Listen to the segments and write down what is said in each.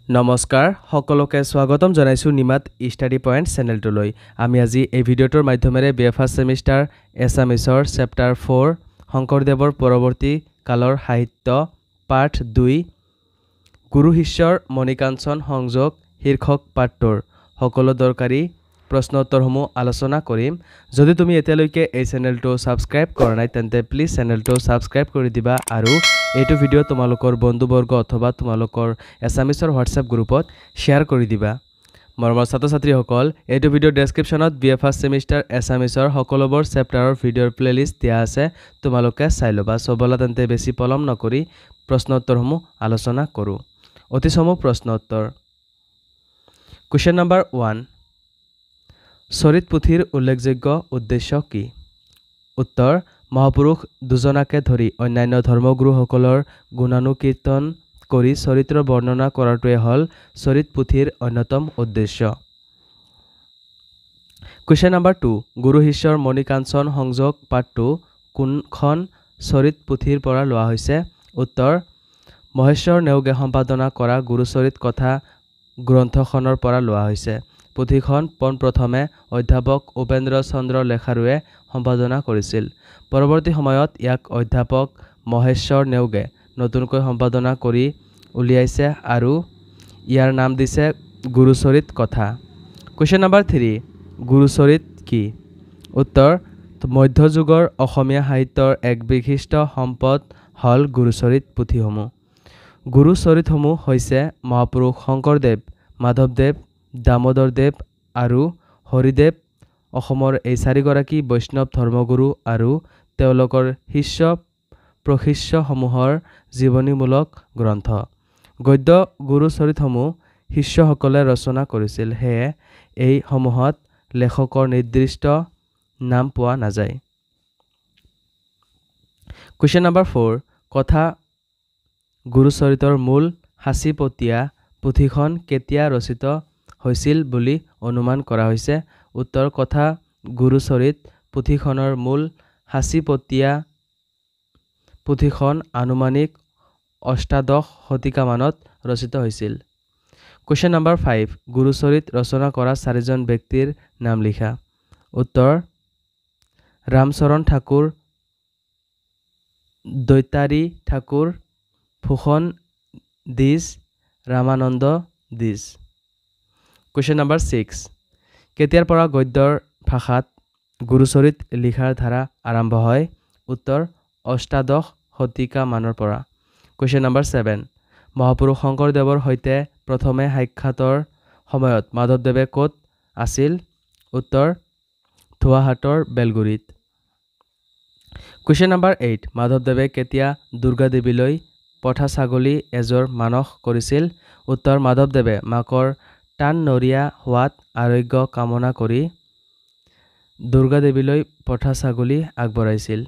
নমস্কাৰ সকলোকে স্বাগতম জনাইছো নিমাত ষ্টাডি পইণ্ট চেনেলটোলৈ আমি আজি এই ভিডিঅ'টোৰ মাধ্যমেৰে বিএ ফাৰ্ষ্ট সেমিষ্টাৰ এছামিছৰ চেপ্টাৰ 4 শংকৰদেৱৰ পৰৱৰ্তী কালৰ সাহিত্য পাঠ 2 গুৰু শিষ্যৰ মণিকাঞ্চন সংযোগ শীৰ্ষক পাঠটোৰ সকলো দৰকাৰী প্ৰশ্ন উত্তৰসমূহ আলোচনা কৰিম যদি তুমি এতিয়ালৈকে এই চেনেলটো সাবস্ক্ৰাইব কৰা নাই তেন্তে প্লিজ চেনেলটো সাবস্ক্ৰাইব কৰি দিবা আৰু এইটো ভিডিঅ' তোমালোকৰ বন্ধুবৰ্গ অথবা তোমালোকৰ এছামিছৰ হোৱাটছআপ গ্ৰুপত শ্বেয়াৰ কৰি দিবা মৰমৰ ছাত্ৰ-ছাত্ৰীসকল এইটো ভিডিঅ'ৰ ডেছক্ৰিপশ্যনত বিএ ফাৰ্ষ্ট সেমিষ্টাৰ এছামিছৰ সকলোবোৰ চেপ্টাৰৰ ভিডিঅ'ৰ প্লেলিষ্ট দিয়া আছে তোমালোকে চাই ল'বা সবলা তেন্তে বেছি পলম নকৰি প্ৰশ্ন উত্তৰসমূহ আলোচনা কৰোঁ অতি চমু প্ৰশ্ন উত্তৰ কোৱেশ্চন নম্বৰ 1 চৰিত পুথিৰ উল্লেখযোগ্য উদ্দেশ্য কি উত্তৰ মহাপুৰুষ দুজনাকে ধৰি অন্যান্য ধৰ্মগুৰুসকলৰ গুণানুকীৰ্তন কৰি চৰিত্ৰ বৰ্ণনা কৰাটোৱে হল চৰিত পুথিৰ অন্যতম উদ্দেশ্য কোৱেশ্চন নম্বৰ 2 গুৰু শিষ্যৰ মণিকাঞ্চন সংযোগ পাঠটো কোনখন চৰিত পুথিৰ পৰা লোৱা হৈছে উত্তৰ মহেশ্বৰ নেওগে সম্পাদনা কৰা গুৰুচৰিত কথা গ্ৰন্থখনৰ পৰা লোৱা হৈছে পুথিখন পোনপ্ৰথমে অধ্যাপক উপেন্দ্ৰ চন্দ্ৰ লেখাৰুৱে সম্পাদনা কৰিছিল পৰৱৰ্তী সময়ত ইয়াক অধ্যাপক মহেশ্বৰ নেওগে নতুনকৈ সম্পাদনা কৰি উলিয়াইছে আৰু ইয়াৰ নাম দিছে গুৰুচৰিত কথা কোৱেশ্চন নম্বৰ 3 গুৰুচৰিত কি উত্তৰ মধ্যযুগৰ অসমীয়া সাহিত্যৰ এক বিশিষ্ট সম্পদ হল গুৰুচৰিত পুথিসমূহ গুৰুচৰিতসমূহ হৈছে মহাপুৰুষ শংকৰদেৱ মাধৱদেৱ দামোদৰদেৱ আৰু হৰিদেৱ অসমৰ এই চাৰিগৰাকী বৈষ্ণৱ ধৰ্মগুৰু আৰু তেওঁলোকৰ শিষ্য প্ৰশিষ্যসমূহৰ জীৱনীমূলক গ্ৰন্থ গদ্য গুৰুচৰিতসমূহ শিষ্যসকলে ৰচনা কৰিছিল সেয়ে এই সমূহত লেখকৰ নিৰ্দিষ্ট নাম পোৱা নাযায় কোৱেশ্চন নম্বৰ 4 কথা গুৰুচৰিতৰ মূল সাঁচিপতীয়া পুথিখন কেতিয়া ৰচিত হৈছিল বুলি অনুমান কৰা হৈছে উত্তৰ কথা গুৰুচৰিত পুথিখনৰ মূল সাঁচিপতীয়া পুথিখন আনুমানিক অষ্টাদশ শতিকামানত ৰচিত হৈছিল কোৱেশ্চন নম্বৰ 5 গুৰুচৰিত ৰচনা কৰা চাৰিজন ব্যক্তিৰ নাম লিখা উত্তৰ ৰামচৰণ ঠাকুৰ দৈতাৰী ঠাকুৰ ফুকন দিজ ৰামানন্দ দিজ কোৱেশ্চন নম্বৰ 6 কেতিয়াৰ পৰা গদ্যৰ ভাষাত গুৰুচৰিত লিখাৰ ধাৰা আৰম্ভ হয় উত্তৰ অষ্টাদশ শতিকা মানৰ পৰা কোৱেশ্চন নম্বৰ 7 মহাপুৰুষ শংকৰদেৱৰ সৈতে প্ৰথমে সাক্ষাতৰ সময়ত মাধৱদেৱে ক'ত আছিল উত্তৰ ধোৱাহাটৰ বেলগুৰিত কোৱেশ্চন নম্বৰ 8 মাধৱদেৱে কেতিয়া দুৰ্গা দেৱীলৈ পঠা ছাগলী এযোৰ মানস কৰিছিল উত্তৰ মাধৱদেৱে মাকৰ টান নৰিয়া হোৱাত আৰোগ্য কামনা কৰি দুৰ্গা দেৱীলৈ পঠা ছাগলী আগবঢ়াইছিল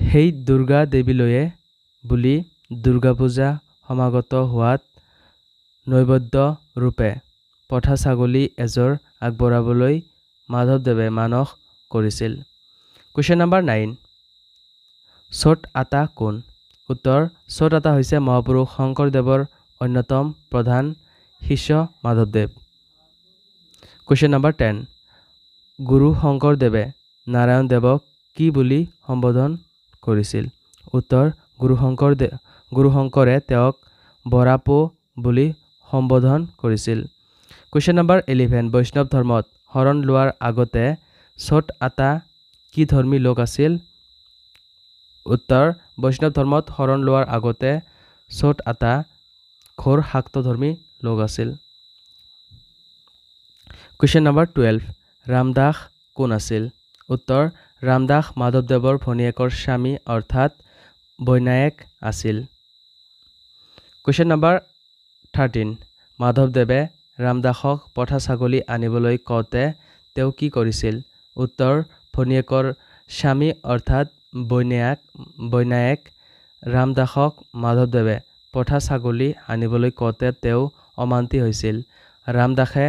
সেই দুৰ্গা দেৱীলৈয়ে বুলি দুৰ্গা পূজা সমাগত হোৱাত নৈবদ্য ৰূপে পঠা ছাগলী এযোৰ আগবঢ়াবলৈ মাধৱদেৱে মানস কৰিছিল কোৱেশ্চন নম্বৰ 9 ছট আতা কোন উত্তৰ ছট আতা হৈছে মহাপুৰুষ শংকৰদেৱৰ অন্যতম প্ৰধান শিষ্য মাধৱদেৱ কোৱেশ্চন নম্বৰ 10 গুৰু শংকৰদেৱে নাৰায়ণ দেৱক কি বুলি সম্বোধন কৰিছিল উত্তৰ গুৰু শংকৰে তেওঁক বৰাপো বুলি সম্বোধন কৰিছিল কোৱেশ্চন নম্বৰ 11 বৈষ্ণৱ ধৰ্মত শৰণ লোৱাৰ আগতে ছট আতা কি ধৰ্মী লোক আছিল উত্তৰ বৈষ্ণৱ ধৰ্মত শৰণ লোৱাৰ আগতে ছট আতা ঘোৰ শাক্তধৰ্মী লোক আছিল কোৱেশ্চন নম্বৰ 12 ৰামদাস কোন আছিল উত্তৰ ৰামদাস মাধৱদেৱৰ ভনীয়েকৰ স্বামী অৰ্থাৎ বৈনায়েক আছিল কোৱেশ্চন নম্বৰ 13 মাধৱদেৱে ৰামদাসক পঠা ছাগলী আনিবলৈ কওঁতে তেওঁ কি কৰিছিল উত্তৰ ভনীয়েকৰ স্বামী অৰ্থাৎ বৈনায়েক ৰামদাসক মাধৱদেৱে পঠা ছাগলী আনিবলৈ কওঁতে তেওঁ অমান্তি হৈছিল ৰামদাসে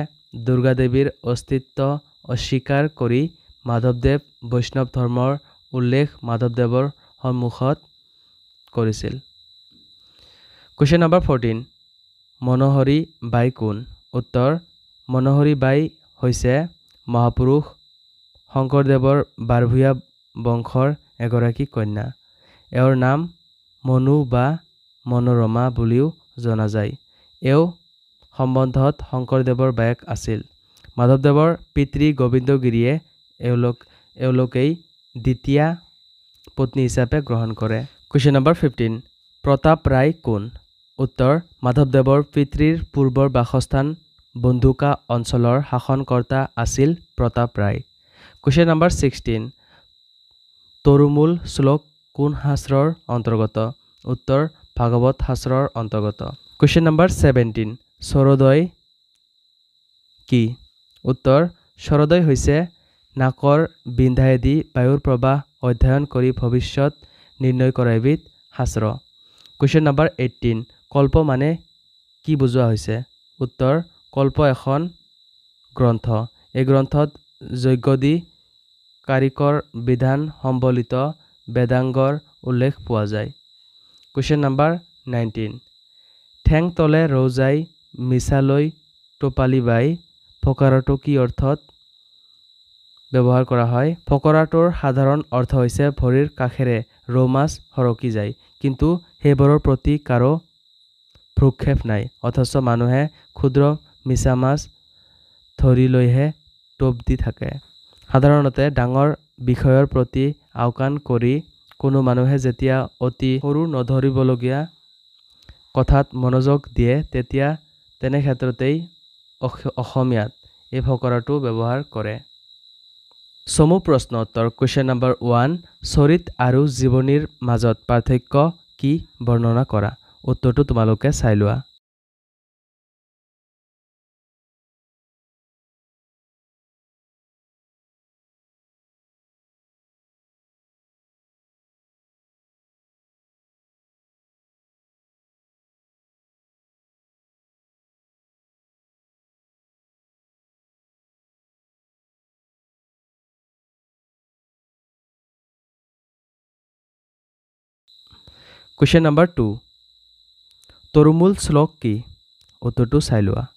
দুৰ্গা দেৱীৰ অস্তিত্ব অস্বীকাৰ কৰি মাধৱদেৱ বৈষ্ণৱ ধৰ্মৰ উল্লেখ মাধৱদেৱৰ সন্মুখত কৰিছিল কোৱেশ্চন নম্বৰ 14 মনোহৰী বাই কোন? উত্তৰ মনোহৰী বাই হৈছে মহাপুৰুষ শংকৰদেৱৰ বাৰভূঞা বংশৰ এগৰাকী কন্যা। এওঁৰ নাম মনু বা মনোৰমা বুলিও জনা যায়। এওঁ সম্বন্ধত শংকৰদেৱৰ বায়েক আছিল। মাধৱদেৱৰ পিতৃ গোবিন্দগিৰিয়ে এওঁলোকেই দ্বিতীয়া পত্নী হিচাপে গ্ৰহণ কৰে। কুৱেশ্যন নম্বৰ 15, প্ৰতাপ ৰায় কোন? উত্তৰ মাধৱদেৱৰ পিতৃৰ পূৰ্বৰ বাসস্থান বন্ধুকা অঞ্চলৰ শাসনকৰ্তা আছিল প্ৰতাপ ৰায়। কুৱেশ্যন নম্বৰ 16, তৰুমূল শ্লোক কোন শাস্ত্ৰৰ অন্তৰ্গত? উত্তৰ ভাগৱত শাস্ত্ৰৰ অন্তৰ্গত। কুৱেশ্যন নম্বৰ 17, স্বৰোদয় কি? উত্তৰ স্বৰোদয় হৈছে নাকৰ বিন্ধায়েদি বায়ুৰ প্ৰবাহ অধ্যয়ন কৰি ভৱিষ্যত নিৰ্ণয় কৰা এবিধ শাস্ত্ৰ। কুৱেশ্যন নম্বৰ 18, কল্প মানে কি বুজোৱা হৈছে? উত্তৰ কল্প এখন গ্ৰন্থ। এই গ্ৰন্থত যজ্ঞদি কাৰিকৰ বিধান সম্বলিত বেদাংগৰ উল্লেখ পোৱা যায়। কুৱেশ্যন নম্বৰ 19, ঠেং তলে ৰৌজাই মিছালৈ টোপালি বাই ফকৰাটো কি অৰ্থত ব্যৱহাৰ কৰা হয়? ফকৰাটোৰ সাধাৰণ অৰ্থ হৈছে ভৰিৰ কাষেৰে ৰৌ মাছ সৰকি যায়, কিন্তু সেইবোৰৰ প্ৰতি কাৰো ভ্ৰূক্ষেপ নাই, অথচ মানুহে ক্ষুদ্ৰ মিছা মাছ ধৰিলৈহে টোপ দি থাকে। সাধাৰণতে ডাঙৰ বিষয়ৰ প্ৰতি আওকাণ কৰি কোনো মানুহে যেতিয়া অতি সৰু নধৰিবলগীয়া কথাত মনোযোগ দিয়ে তেতিয়া তেনে ক্ষেত্ৰতেই অসমীয়াত এই ফকৰাটো ব্যৱহাৰ কৰে। চমু প্ৰশ্ন উত্তৰ। কুৱেশ্যন নম্বৰ 1, চৰিত আৰু জীৱনীৰ মাজত পাৰ্থক্য কি বৰ্ণনা কৰা? উত্তৰটো তোমালোকে চাই লোৱা। কুৱেশ্যন নম্বৰ 2, তৰুমূল শ্লোক কি? উত্তৰটো চাই লোৱা।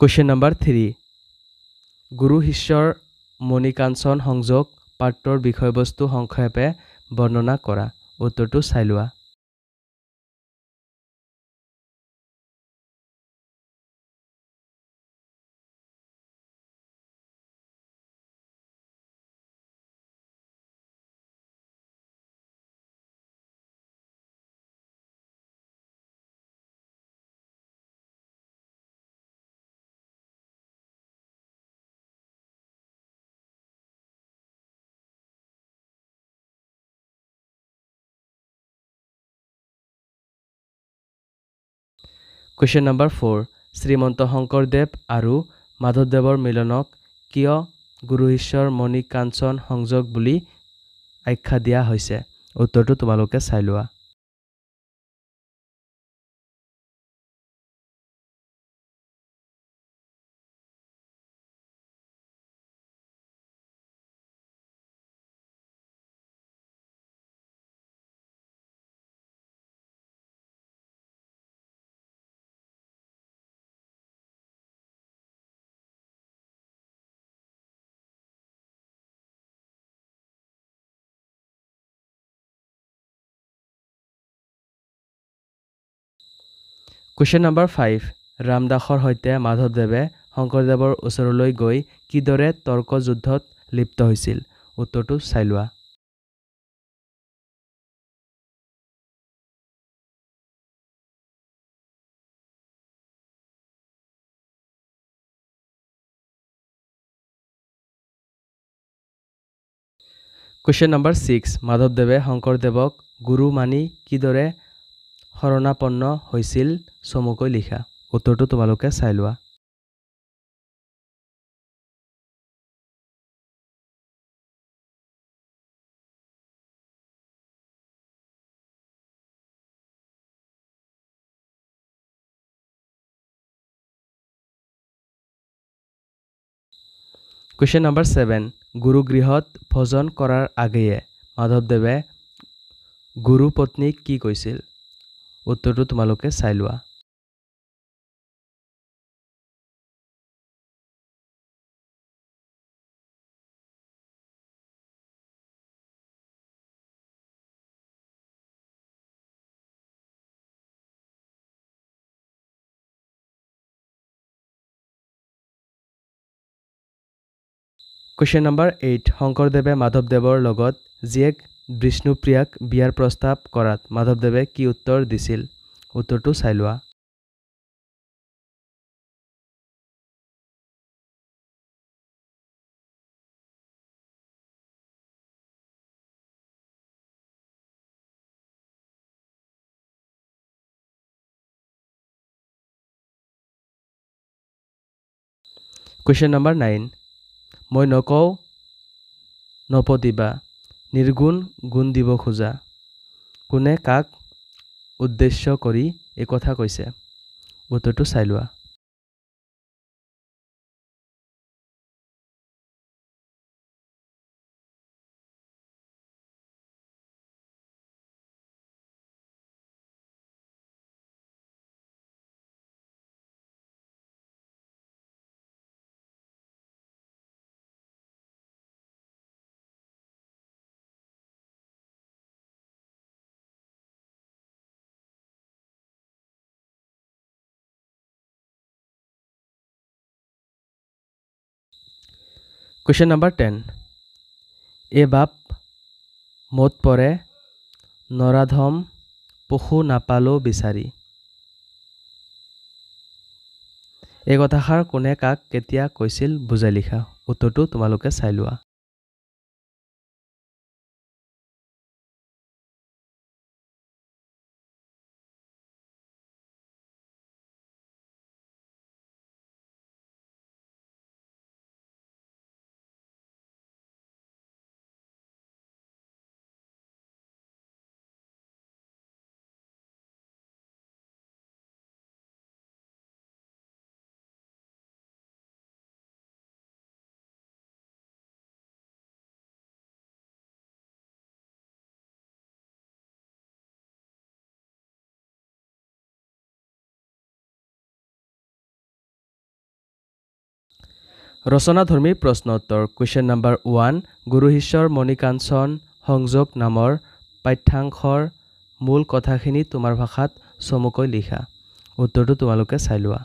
কুৱেশ্যন নম্বৰ 3, গুৰু শিষ্যৰ মণিকাঞ্চন সংযোগ পাঠটোৰ বিষয়বস্তু সংক্ষেপে বৰ্ণনা কৰা। উত্তৰটো চাই লোৱা। কুৱেশ্যন নম্বৰ 4, শ্ৰীমন্ত শংকৰদেৱ আৰু মাধৱদেৱৰ মিলনক কিয় গুৰু শিষ্যৰ মণিকাঞ্চন সংযোগ বুলি আখ্যা দিয়া হৈছে? উত্তৰটো তোমালোকে চাই লোৱা। কুৱেশ্যন নম্বৰ 5, ৰামদাসৰ সৈতে মাধৱদেৱে শংকৰদেৱৰ ওচৰলৈ গৈ কিদৰে তৰ্ক যুদ্ধত লিপ্ত হৈছিল? উত্তৰটো চাই লোৱা। কুৱেশ্যন নম্বৰ 6, মাধৱদেৱে শংকৰদেৱক গুৰু মানি কিদৰে শৰণাপন্ন হৈছিল? চমুকৈ লিখা। উত্তৰটো তোমালোকে চাই লোৱা। Question number 7. গুৰুগৃহত ভজন কৰাৰ আগেয়ে মাধৱদেৱে গুৰু পত্নীক কি কৈছিল? উত্তৰটো তোমালোকে চাই লোৱা। Question number 8. শংকৰদেৱে মাধৱদেৱৰ লগত জীয়েক বিষ্ণুপ্ৰিয়াক বিয়াৰ প্ৰস্তাৱ কৰাত মাধৱদেৱে কি উত্তৰ দিছিল? উত্তৰটো চাই লোৱা। Question number 9. মই নকওঁ নপতিবা নিৰ্গুণ গুণ দিব খোজা কোনে কাক উদ্দেশ্য কৰি এই কথা কৈছে? উত্তৰটো চাই লোৱা। Question number 10. এ বাপ মত পৰে নৰাধম পশু নাপালো বিচাৰি এই কথাষাৰ কোনে কাক কেতিয়া কৈছিল বুজাই লিখা। উত্তৰটো তোমালোকে চাই লোৱা। ৰচনাধৰ্মী প্ৰশ্ন উত্তৰ। Question number 1. গুৰু শিষ্যৰ মণিকাঞ্চন সংযোগ নামৰ পাঠ্যাংশৰ মূল কথাখিনি তোমাৰ ভাষাত চমুকৈ লিখা। উত্তৰটো তোমালোকে চাই লোৱা।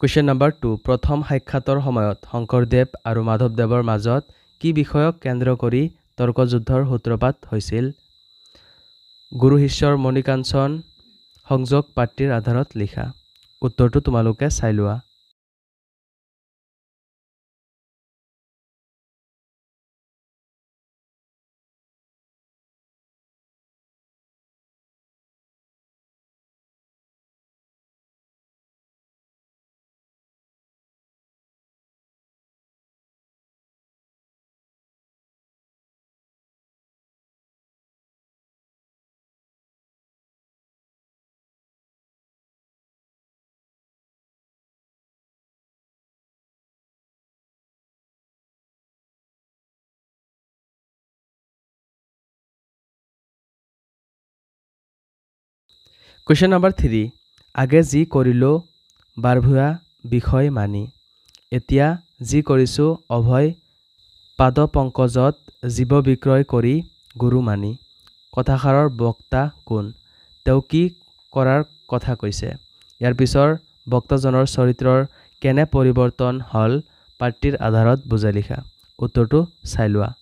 Question number 2. প্ৰথম সাক্ষাতৰ সময়ত শংকৰদেৱ আৰু মাধৱদেৱৰ মাজত কি বিষয়ক কেন্দ্ৰ কৰি তৰ্কযুদ্ধৰ সূত্ৰপাত হৈছিল? গুৰু শিষ্যৰ মণিকাঞ্চন সংযোগ পাঠটিৰ আধাৰত লিখা। উত্তৰটো তোমালোকে চাই লোৱা। কুৱেশ্যন নম্বৰ 3 আগে যি কৰিলোঁ বাৰভূঞা বিষয় মানি এতিয়া যি কৰিছোঁ অভয় পাদপংকজত জীৱ বিক্ৰয় কৰি গুৰু মানি কথাষাৰৰ বক্তা কোন তেওঁ কি কৰাৰ কথা কৈছে ইয়াৰ পিছৰ বক্তাজনৰ চৰিত্ৰৰ কেনে পৰিৱৰ্তন হল পাঠটিৰ আধাৰত বুজাই লিখা উত্তৰটো চাই লোৱা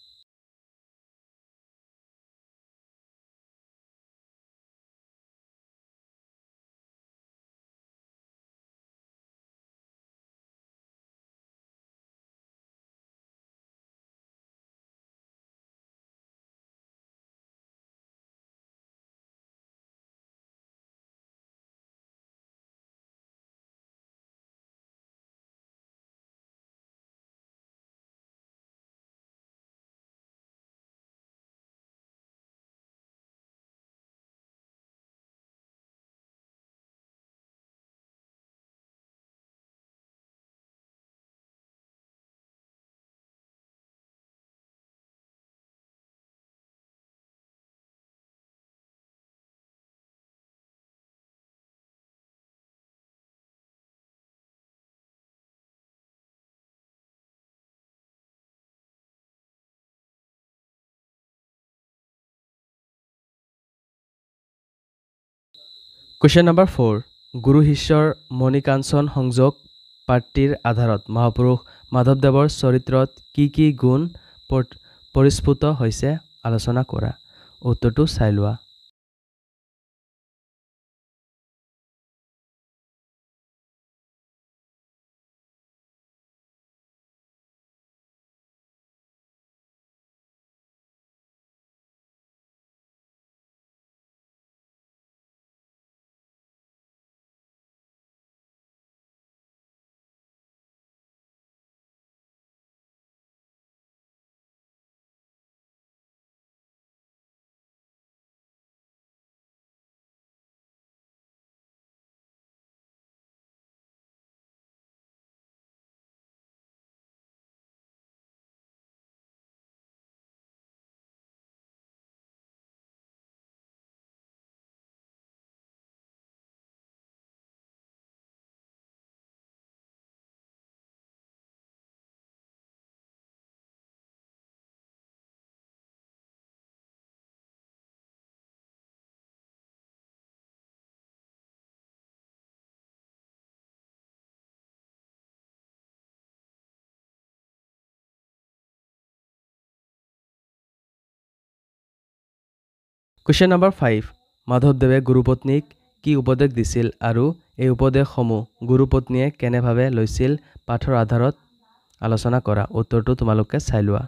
Question number 4 গুৰু শিষ্যৰ মণিকাঞ্চন সংযোগ পাঠটিৰ আধাৰত মহাপুৰুষ মাধৱদেৱৰ চৰিত্ৰত কি গুণ পৰিস্ফুট হৈছে আলোচনা কৰা উত্তৰটো চাই লোৱা Question number 5 মাধৱদেৱে গুৰুপত্নীক কি উপদেশ দিছিল আৰু এই উপদেশসমূহ গুৰুপত্নীয়ে কেনেভাৱে লৈছিল পাঠৰ আধাৰত আলোচনা কৰা উত্তৰটো তোমালোকে চাই লোৱা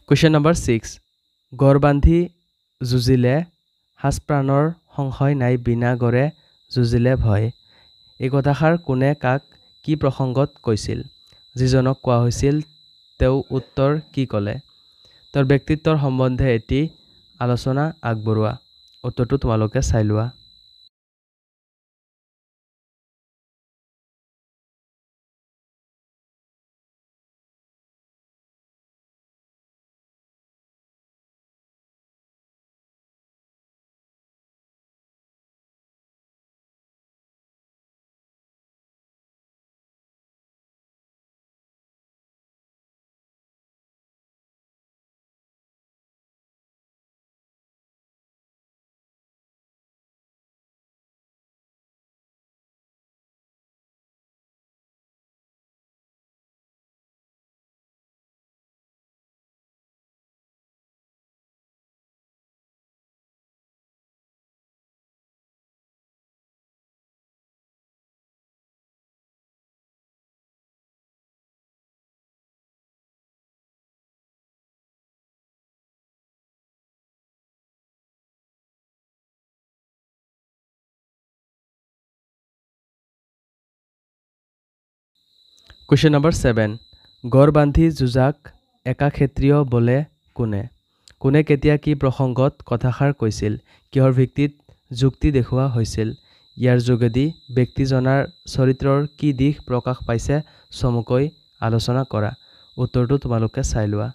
Question number 6 গড় বান্ধি যুঁজিলে হাসপ্ৰাণৰ সংশয় নাই বিনা গড়ে যুঁজিলে ভয় এই কথাষাৰ কোনে কাক কি প্ৰসংগত কৈছিল যিজনক কোৱা হৈছিল তেওঁ উত্তৰ কি ক'লে তোৰ ব্যক্তিত্বৰ সম্বন্ধে এটি আলোচনা আগবঢ়োৱা উত্তৰটো তোমালোকে চাই লোৱা Question number 7 গড় বান্ধি যুজাক একা ক্ষেত্ৰীয় বলে কোনে কোনে কেতিয়া কি প্ৰসংগত কথাষাৰ কৈছিল কিহৰ ভিত্তিত যুক্তি দেখুওৱা হৈছিল ইয়াৰ যোগেদি ব্যক্তিজনাৰ চৰিত্ৰৰ কি দিশ প্ৰকাশ পাইছে চমুকৈ আলোচনা কৰা উত্তৰটো তোমালোকে চাই লোৱা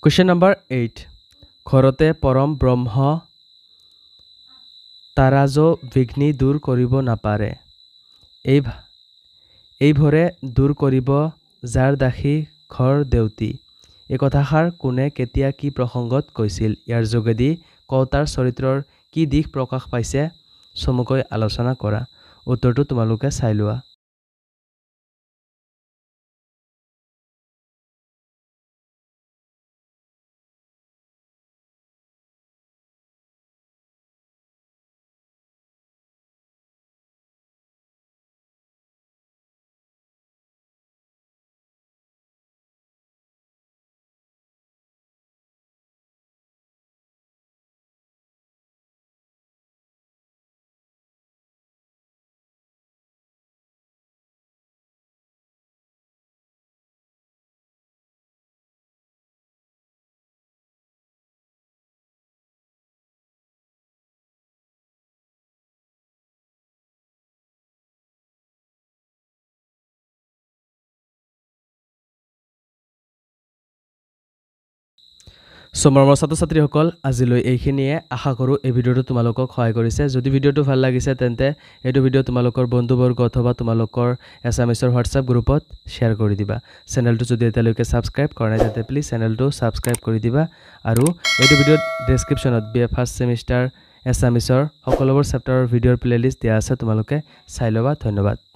Question number 8 ঘৰতে পৰম ব্ৰহ্ম তাৰাজ বিঘ্নি দূৰ কৰিব নাপাৰে এইভৰে দূৰ কৰিব যাৰ দাসী ঘৰ দেউতি এই কথাষাৰ কোনে কেতিয়া কি প্ৰসংগত কৈছিল ইয়াৰ যোগেদি কওঁতাৰ চৰিত্ৰৰ কি দিশ প্ৰকাশ পাইছে চমুকৈ আলোচনা কৰা উত্তৰটো তোমালোকে চাই লোৱা মৰমৰ ছাত্ৰ-ছাত্ৰীসকল আজিলৈ এইখিনিয়ে আশা কৰোঁ এই ভিডিঅ'টো তোমালোকক সহায় কৰিছে যদি ভিডিঅ'টো ভাল লাগিছে তেন্তে এইটো ভিডিঅ' তোমালোকৰ বন্ধুবৰ্গ অথবা তোমালোকৰ এছামিছৰ হোৱাটছআপ গ্ৰুপত শ্বেয়াৰ কৰি দিবা চেনেলটো যদি এতিয়ালৈকে ছাবস্ক্ৰাইব কৰা নাই তেন্তে প্লিজ চেনেলটো ছাবস্ক্ৰাইব কৰি দিবা আৰু এইটো ভিডিঅ'ত ডেছক্ৰিপশ্যনত BA ফাৰ্ষ্ট ছেমিষ্টাৰ এছামিছৰ সকলোবোৰ চেপ্টাৰৰ ভিডিঅ'ৰ প্লেলিষ্ট দিয়া আছে তোমালোকে চাই ল'বা ধন্যবাদ